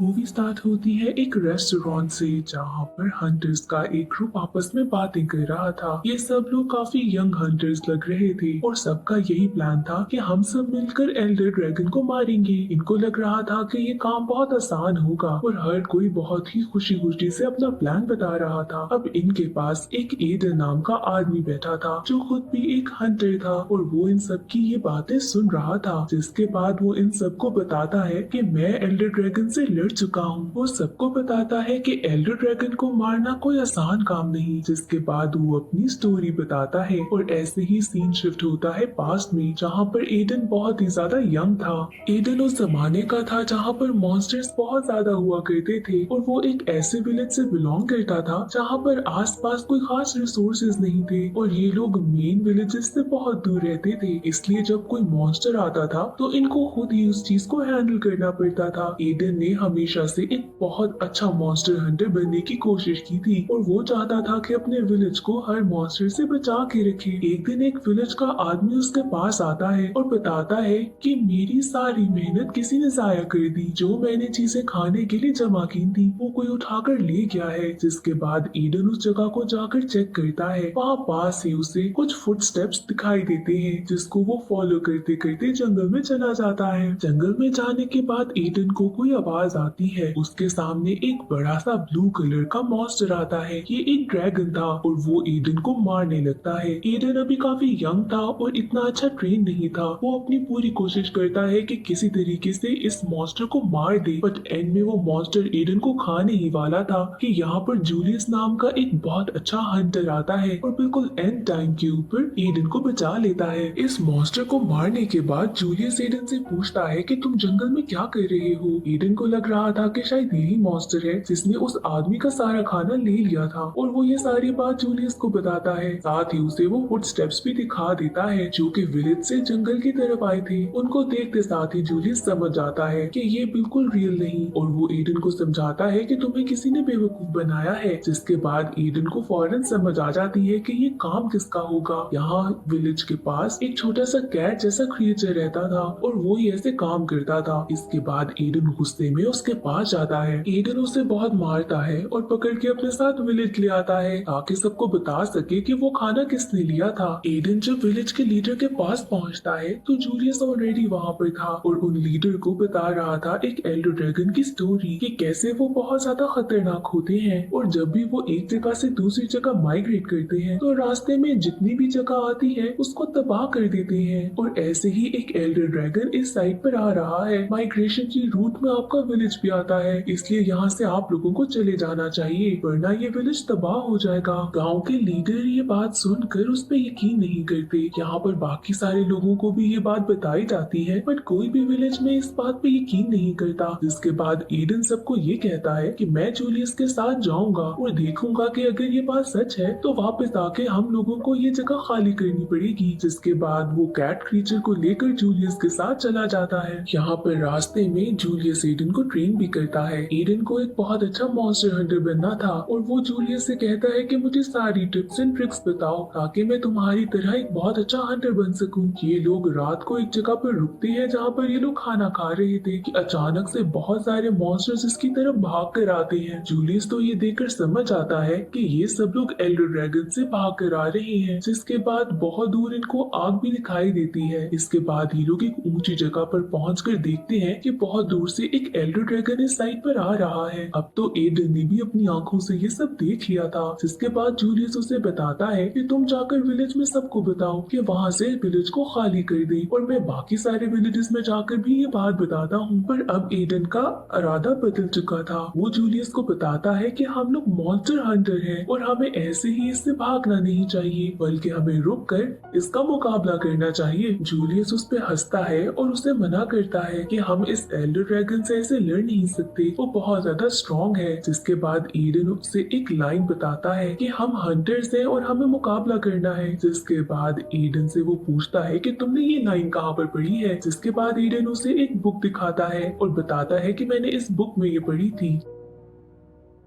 Movie start होती है एक रेस्टोरेंट से जहाँ पर हंटर्स का एक ग्रुप आपस में बातें कर रहा था। ये सब लोग काफी यंग हंटर्स लग रहे थे और सबका यही प्लान था कि हम सब मिलकर एल्डर ड्रैगन को मारेंगे। इनको लग रहा था कि ये काम बहुत आसान होगा और हर कोई बहुत ही खुशी खुशी से अपना प्लान बता रहा था। अब इनके पास एक एडन नाम का आदमी बैठा था जो खुद भी एक हंटर था और वो इन सब की ये बातें सुन रहा था। जिसके बाद वो इन सबको बताता है कि मैं एल्डर ड्रैगन से लड़ चुका हूँ। वो सबको बताता है कि एल्डर ड्रैगन को मारना कोई आसान काम नहीं। जिसके बाद वो अपनी स्टोरी बताता है और ऐसे ही सीन शिफ्ट होता है पास्ट में जहाँ पर एडन बहुत ही ज्यादा यंग था। एडन उस जमाने का था जहाँ पर मॉन्स्टर्स बहुत ज्यादा हुआ करते थे और वो एक ऐसे विलेज से बिलोंग करता था जहाँ पर आसपास कोई खास रिसोर्सेज नहीं थे और ये लोग मेन विलेजेस से बहुत दूर रहते थे। इसलिए जब कोई मॉन्स्टर आता था तो इनको खुद ही उस चीज को हैंडल करना पड़ता था। एडन ने हमेशा से एक बहुत अच्छा मॉन्स्टर हंटर बनने की कोशिश की थी और वो चाहता था कि अपने विलेज को हर मॉन्स्टर से बचा के रखे। एक दिन एक विलेज का आदमी उसके पास आता है और बताता है कि मेरी सारी मेहनत किसी ने जाया कर दी। जो मैंने चीजें खाने के लिए जमा की थी वो कोई उठाकर ले गया है। जिसके बाद ईडन उस जगह को जाकर चेक करता है। वहाँ पास ही उसे कुछ फुटस्टेप्स दिखाई देते हैं जिसको वो फॉलो करते करते जंगल में चला जाता है। जंगल में जाने के बाद ईडन को कोई आवाज आती है। उसके सामने एक बड़ा सा ब्लू कलर का मॉन्स्टर आता है। ये एक ड्रैगन था और वो ईडन को मारने लगता है। ईडन अभी काफी यंग था और इतना अच्छा ट्रेन नहीं था। वो अपनी पूरी कोशिश करता है कि किसी तरीके से इस मॉन्स्टर को मार दे, बट एंड में वो मॉन्स्टर ईडन को खाने ही वाला था कि यहाँ पर जूलियस नाम का एक बहुत अच्छा हंटर आता है और बिल्कुल एंड टाइम के ऊपर ईडन को बचा लेता है। इस मॉन्स्टर को मारने के बाद जूलियस ईडन से पूछता है कि तुम जंगल में क्या कर रहे हो। ईडन को लग रहा था कि शायद यही मॉन्स्टर है जिसने उस आदमी का सारा खाना ले लिया था और वो ये सारी बात जूलियस को बताता है। साथ ही उसे वो फुटस्टेप्स भी दिखा देता है जो कि विलेज से जंगल की तरफ आए थे। उनको देखते साथ ही जूलियस समझ जाता है कि ये बिल्कुल रियल नहीं और वो ईडन को समझाता है कि तुम्हें किसी ने बेवकूफ बनाया है। जिसके बाद ईडन को फौरन समझ आ जाती है कि ये काम किसका होगा। यहाँ विलेज के पास एक छोटा सा कैट जैसा क्रिएचर रहता था और वो ही ऐसे काम करता था। इसके बाद ईडन गुस्से में उसके पास जाता है। ईडन उसे बहुत मारता है और पकड़ के अपने साथ विलेज ले आता है ताकि सबको बता सके कि वो खाना किसने लिया था। ईडन जब विलेज के लीडर के पास पहुंचता है तो जूलियस ऑलरेडी वहाँ पर था और उन लीडर को बता रहा था एक एल्डर ड्रैगन की स्टोरी कि कैसे वो बहुत ज्यादा खतरनाक होते हैं और जब भी वो एक जगह से दूसरी जगह माइग्रेट करते हैं तो रास्ते में जितनी भी जगह आती है उसको तबाह कर देते हैं। और ऐसे ही एक एल्डर ड्रैगन इस साइड पर आ रहा है। माइग्रेशन की रूट में आपका विलेज भी आता है, इसलिए यहाँ से आप लोगों को चले जाना चाहिए वरना ये विलेज तबाह हो जाएगा। गाँव के लीडर ये बात सुनकर उस पर यकीन नहीं करते। यहाँ पर बाकी सारे लोगों को भी ये बात बताई जाती है बट कोई भी विलेज में इस बात पे यकीन नहीं करता। जिसके बाद ईडन सबको ये कहता है कि मैं जूलियस के साथ जाऊंगा और देखूंगा कि अगर ये बात सच है तो वापस आके हम लोगों को ये जगह खाली करनी पड़ेगी। जिसके बाद वो कैट क्रीचर को लेकर जूलियस के साथ चला जाता है। यहाँ पर रास्ते में जूलियस ईडन को ट्रेन भी करता है। ईडन को एक बहुत अच्छा मॉन्स्टर हंटर बनना था और वो जूलियस से कहता है कि मुझे सारी टिप्स एंड ट्रिक्स बताओ ताकि मैं तुम्हारी तरह एक बहुत अच्छा हंटर बन सकूं। ये लोग रात को एक जगह पर रुकते हैं जहाँ पर ये लोग खाना खा रहे थे कि अचानक से बहुत सारे मॉन्स्टर्स इसकी तरफ भाग कर आते हैं। जूलियस तो ये देखकर समझ आता है कि ये सब लोग एल्डर ड्रैगन से भाग कर आ रहे हैं। जिसके बाद बहुत दूर इनको आग भी दिखाई देती है। इसके बाद ये लोग एक ऊंची जगह पर पहुंचकर देखते हैं कि बहुत दूर से एक एल्डर ड्रैगन इस साइड पर आ रहा है। अब तो एडन ने भी अपनी आंखों से ये सब देख लिया था। जिसके बाद जूलियस उसे बताता है कि तुम जाकर विलेज में सबको बताओ कि वहाँ से विलेज को खाली कर दे और मैं बाकी सारे विलेजेस में जाकर भी ये बात बताता हूँ। पर अब एडन का इरादा बदल चुका था। वो जूलियस को बताता है कि हम लोग मॉन्स्टर हंटर हैं और हमें ऐसे ही इससे भागना नहीं चाहिए बल्कि हमें रुक कर इसका मुकाबला करना चाहिए। जूलियस उस पे हंसता है और उसे मना करता है कि हम इस एल्डर ड्रैगन से ऐसे लड़ नहीं सकते, वो बहुत ज्यादा स्ट्रॉन्ग है। जिसके बाद ईडन उससे एक लाइन बताता है कि हम हंटर्स हैं और हमें मुकाबला करना है। जिसके बाद ईडन से वो पूछता है कि तुमने ये लाइन कहाँ पर पढ़ी है। जिसके बाद ईडन उसे एक बुक दिखाता है और बताता है कि मैंने इस बुक में ये पढ़ी थी।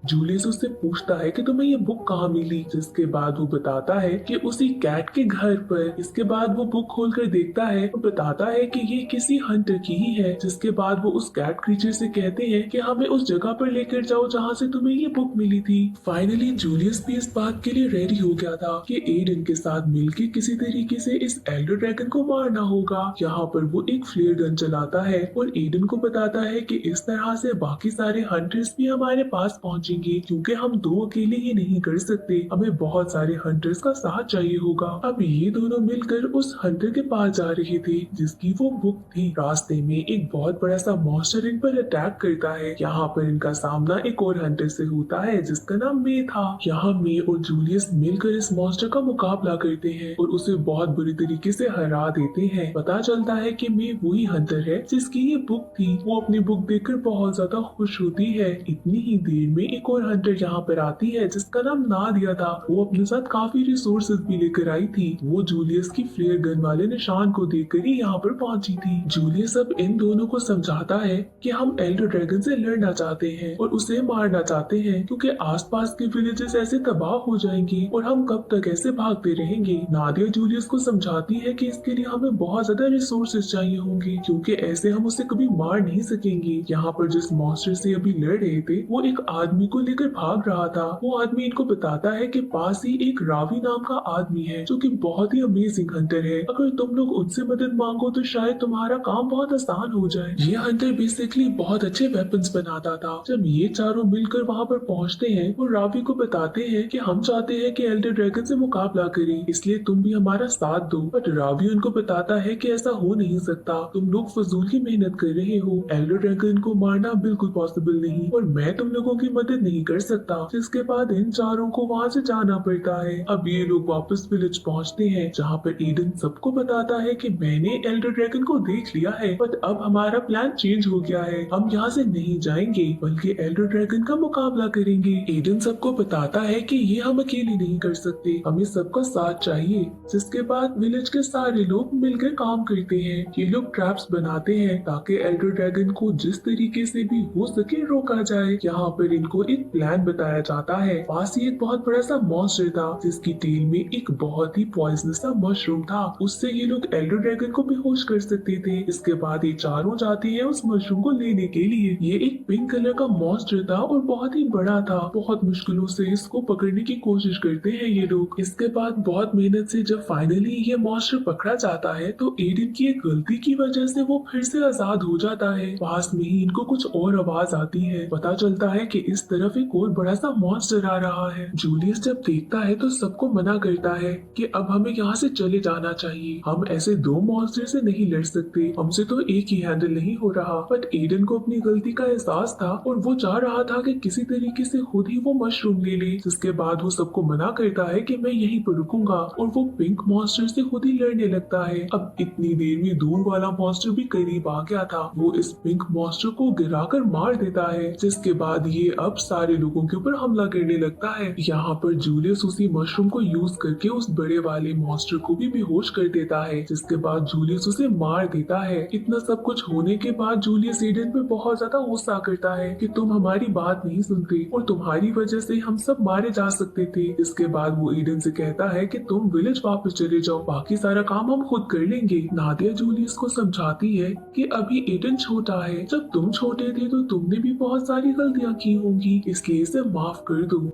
जूलियस उससे पूछता है कि तुम्हें ये बुक कहाँ मिली, जिसके बाद वो बताता है कि उसी कैट के घर पर। इसके बाद वो बुक खोलकर देखता है और बताता है कि ये किसी हंटर की ही है। जिसके बाद वो उस कैट क्रीचर से कहते हैं कि हमें उस जगह पर लेकर जाओ जहाँ से तुम्हें ये बुक मिली थी। फाइनली जूलियस भी इस बात के लिए रेडी हो गया था कि एडन के साथ मिलकर किसी तरीके से इस एल्डर ड्रैगन को मारना होगा। यहाँ पर वो एक फ्लेयर गन चलाता है और एडन को बताता है कि इस तरह से बाकी सारे हंटर्स भी हमारे पास पहुंचेंगे, क्योंकि हम दो अकेले ये नहीं कर सकते, हमें बहुत सारे हंटर्स का साथ चाहिए होगा। अब ये दोनों मिलकर उस हंटर के पास जा रहे थे जिसकी वो बुक थी। रास्ते में एक बहुत बड़ा सा मॉन्स्टर इन पर अटैक करता है। यहाँ पर इनका सामना एक और हंटर से होता है जिसका नाम मे था। यहाँ मे और जूलियस मिलकर इस मॉन्स्टर का मुकाबला करते हैं और उसे बहुत बुरी तरीके से हरा देते हैं। पता चलता है कि मे वही हंटर है जिसकी ये बुक थी। वो अपनी बुक देखकर बहुत ज्यादा खुश होती है। इतनी ही देर में एक और हंटर यहाँ पर आती है जिसका नाम नादिया था। वो अपने साथ काफी रिसोर्सेज भी लेकर आई थी। वो जूलियस की फ्लेयर गन वाले निशान को देखकर ही यहाँ पर पहुंची थी। जूलियस अब इन दोनों को समझाता है कि हम एल्डर ड्रैगन से लड़ना चाहते हैं और उसे मारना चाहते हैं, क्योंकि आसपास के विलेजेस ऐसे तबाह हो जाएंगे और हम कब तक ऐसे भागते रहेंगे। नादिया जूलियस को समझाती है कि इसके लिए हमें बहुत ज्यादा रिसोर्सेज चाहिए होंगे, क्योंकि ऐसे हम उसे कभी मार नहीं सकेंगे। यहाँ पर जिस मॉन्स्टर से अभी लड़ रहे थे वो एक आदमी को लेकर भाग रहा था। वो आदमी इनको बताता है कि पास ही एक रावी नाम का आदमी है जो कि बहुत ही अमेजिंग हंटर है। अगर तुम लोग उनसे मदद मांगो तो शायद तुम्हारा काम बहुत आसान हो जाए। ये हंटर बेसिकली बहुत अच्छे वेपन्स बनाता था। जब ये चारों मिलकर वहाँ पर पहुँचते हैं और रावी को बताते हैं कि हम चाहते हैं कि एल्डर ड्रैगन से मुकाबला करें, इसलिए तुम भी हमारा साथ दो। बट रावी उनको बताता है कि ऐसा हो नहीं सकता, तुम लोग फजूल की मेहनत कर रहे हो। एल्डर ड्रैगन को मारना बिल्कुल पॉसिबल नहीं और मैं तुम लोगों की मदद नहीं कर सकता। जिसके बाद इन चारों को वहाँ से जाना पड़ता है। अब ये लोग वापस विलेज पहुँचते हैं जहाँ पर ईडन सबको बताता है कि मैंने एल्डर ड्रैगन को देख लिया है, बट अब हमारा प्लान चेंज हो गया है। हम यहाँ से नहीं जाएंगे बल्कि एल्डर ड्रैगन का मुकाबला करेंगे। ईडन सबको बताता है कि ये हम अकेले नहीं कर सकते, हमें सबका साथ चाहिए। जिसके बाद विलेज के सारे लोग मिलकर काम करते हैं। ये लोग ट्रैप्स बनाते हैं ताकि एल्डर ड्रैगन को जिस तरीके से भी हो सके रोका जाए। यहाँ पर इनको एक प्लान बताया जाता है। पास ही एक बहुत बड़ा सा मॉन्स्टर था जिसकी टेल में एक बहुत ही पॉइजनस सा मशरूम था। उससे ये लोग एल्डर ड्रैगन को बेहोश कर सकते थे। इसके बाद ये चारों जाते हैं उस मशरूम को लेने के लिए। ये एक पिंक कलर का मॉन्स्टर था और बहुत ही बड़ा था। बहुत मुश्किलों से इसको पकड़ने की कोशिश करते हैं ये लोग। इसके बाद बहुत मेहनत से जब फाइनली ये मॉन्स्टर पकड़ा जाता है तो एडन की एक गलती की वजह से वो फिर से आजाद हो जाता है। पास में ही इनको कुछ और आवाज आती है। पता चलता है कि इस तरफ एक और बड़ा सा मॉन्स्टर आ रहा है। जूलियस जब देखता है तो सबको मना करता है कि अब हमें यहाँ से चले जाना चाहिए। हम ऐसे दो मॉन्स्टर से नहीं लड़ सकते, हमसे तो एक ही हैंडल नहीं हो रहा। बट एडन को अपनी गलती का एहसास था और वो चाह रहा था कि किसी तरीके से खुद ही वो मशरूम ले ले। जिसके बाद वो सबको मना करता है कि मैं यहीं पर रुकूंगा और वो पिंक मॉन्स्टर से खुद ही लड़ने लगता है। अब इतनी देर में दूर वाला मॉन्स्टर भी करीब आ गया था। वो इस पिंक मॉन्स्टर को गिराकर मार देता है। जिसके बाद ये अब सारे लोगों के ऊपर हमला करने लगता है। यहाँ पर जूलियस उसी मशरूम को यूज करके उस बड़े वाले मॉन्स्टर को भी बेहोश कर देता है। जिसके बाद जूलियस उसे मार देता है। इतना सब कुछ होने के बाद जूलियस एडन पे बहुत ज्यादा गुस्सा करता है कि तुम हमारी बात नहीं सुनते और तुम्हारी वजह से हम सब मारे जा सकते थे। इसके बाद वो एडन से कहता है कि तुम विलेज वापस चले जाओ, बाकी सारा काम हम खुद कर लेंगे। नादिया जूलियस को समझाती है कि अभी एडन छोटा है, जब तुम छोटे थे तो तुमने भी बहुत सारी गलतियां की होंगी, इसलिए इसे माफ कर दो।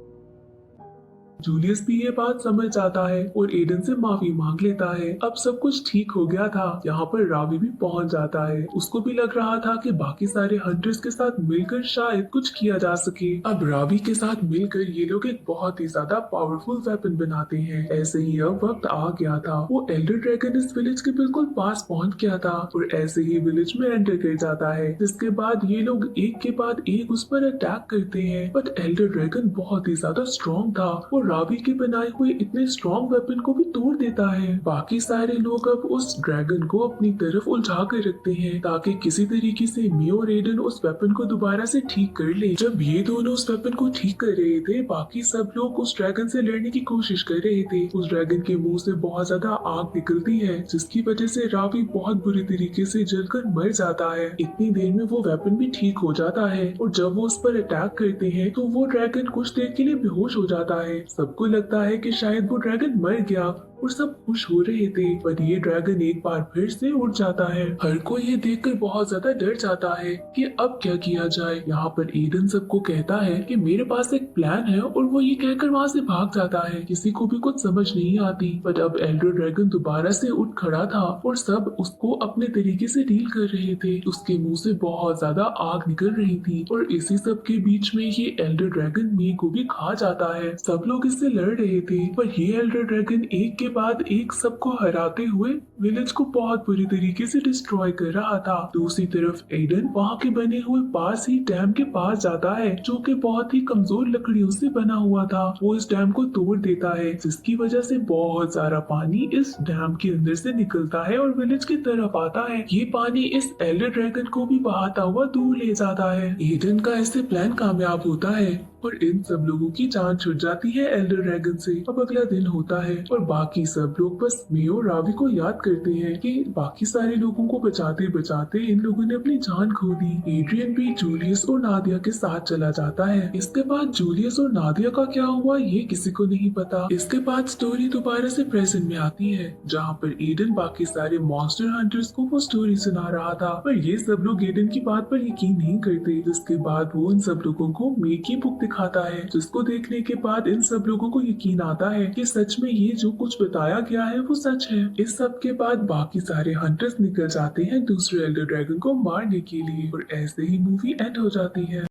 जूलियस भी ये बात समझ जाता है और एडन से माफी मांग लेता है। अब सब कुछ ठीक हो गया था। यहाँ पर रावी भी पहुंच जाता है। उसको भी लग रहा था कि बाकी सारे हंटर्स के साथ मिलकर शायद कुछ किया जा सके। अब रावी के साथ मिलकर ये लोग एक बहुत ही ज्यादा पावरफुल वेपन बनाते हैं। ऐसे ही अब वक्त आ गया था। वो एल्डर ड्रैगन इस विलेज के बिल्कुल पास पहुंच गया था और ऐसे ही विलेज में एंटर कर जाता है। जिसके बाद ये लोग एक के बाद एक उस पर अटैक करते हैं। बट एल्डर ड्रैगन बहुत ही ज्यादा स्ट्रॉन्ग था और रावी के बनाए हुए इतने स्ट्रॉन्ग वेपन को भी तोड़ देता है। बाकी सारे लोग अब उस ड्रैगन को अपनी तरफ उलझा कर रखते हैं ताकि किसी तरीके से मियो और एडन उस वेपन को दोबारा से ठीक कर ले। जब ये दोनों उस वेपन को ठीक कर रहे थे, बाकी सब लोग उस ड्रैगन से लड़ने की कोशिश कर रहे थे। उस ड्रैगन के मुंह से बहुत ज्यादा आग निकलती है, जिसकी वजह से रावी बहुत बुरी तरीके से जलकर मर जाता है। इतनी देर में वो वेपन भी ठीक हो जाता है और जब वो उस पर अटैक करते हैं तो वो ड्रैगन कुछ देर के लिए बेहोश हो जाता है। सबको लगता है कि शायद वो ड्रैगन मर गया और सब खुश हो रहे थे, पर ये ड्रैगन एक बार फिर से उड़ जाता है। हर कोई ये देखकर बहुत ज्यादा डर जाता है कि अब क्या किया जाए। यहाँ पर ईडन सबको कहता है कि मेरे पास एक प्लान है और वो ये कहकर वहाँ से भाग जाता है। किसी को भी कुछ समझ नहीं आती, पर अब एल्डर ड्रैगन दोबारा से उठ खड़ा था और सब उसको अपने तरीके से डील कर रहे थे। उसके मुंह से बहुत ज्यादा आग निकल रही थी और इसी सब के बीच में ये एल्डर ड्रैगन मी को भी खा जाता है। सब लोग इससे लड़ रहे थे, पर ये एल्डर ड्रैगन एक के बाद एक सबको हराते हुए विलेज को बहुत बुरी तरीके से डिस्ट्रॉय कर रहा था। दूसरी तरफ एडन वहाँ के बने हुए पास ही डैम के पास जाता है, जो कि बहुत ही कमजोर लकड़ियों से बना हुआ था। वो इस डैम को तोड़ देता है, जिसकी वजह से बहुत सारा पानी इस डैम के अंदर से निकलता है और विलेज की तरफ आता है। ये पानी इस एल्डर ड्रैगन को भी बहाता हुआ दूर ले जाता है। एडन का ऐसे प्लान कामयाब होता है और इन सब लोगों की जान छूट जाती है एल्डर ड्रैगन से। अब अगला दिन होता है और बाकी सब लोग बस मियो और रावी को याद करते हैं कि बाकी सारे लोगों को बचाते बचाते इन लोगों ने अपनी जान खो दी। एड्रियन भी जूलियस और नादिया के साथ चला जाता है। इसके बाद जूलियस और नादिया का क्या हुआ ये किसी को नहीं पता। इसके बाद स्टोरी दोबारा से प्रेजेंट में आती है, जहाँ पर एडन बाकी सारे मॉन्स्टर हंटर्स को वो स्टोरी सुना रहा था, पर ये सब लोग एडन की बात पर यकीन नहीं करते। जिसके बाद वो इन सब लोगों को मे की बुक दिखाता है, जिसको देखने के बाद इन सब लोगों को यकीन आता है कि सच में ये जो कुछ बताया गया है वो सच है। इस सब के बाद बाकी सारे हंटर्स निकल जाते हैं दूसरे एल्डर ड्रैगन को मारने के लिए और ऐसे ही मूवी एंड हो जाती है।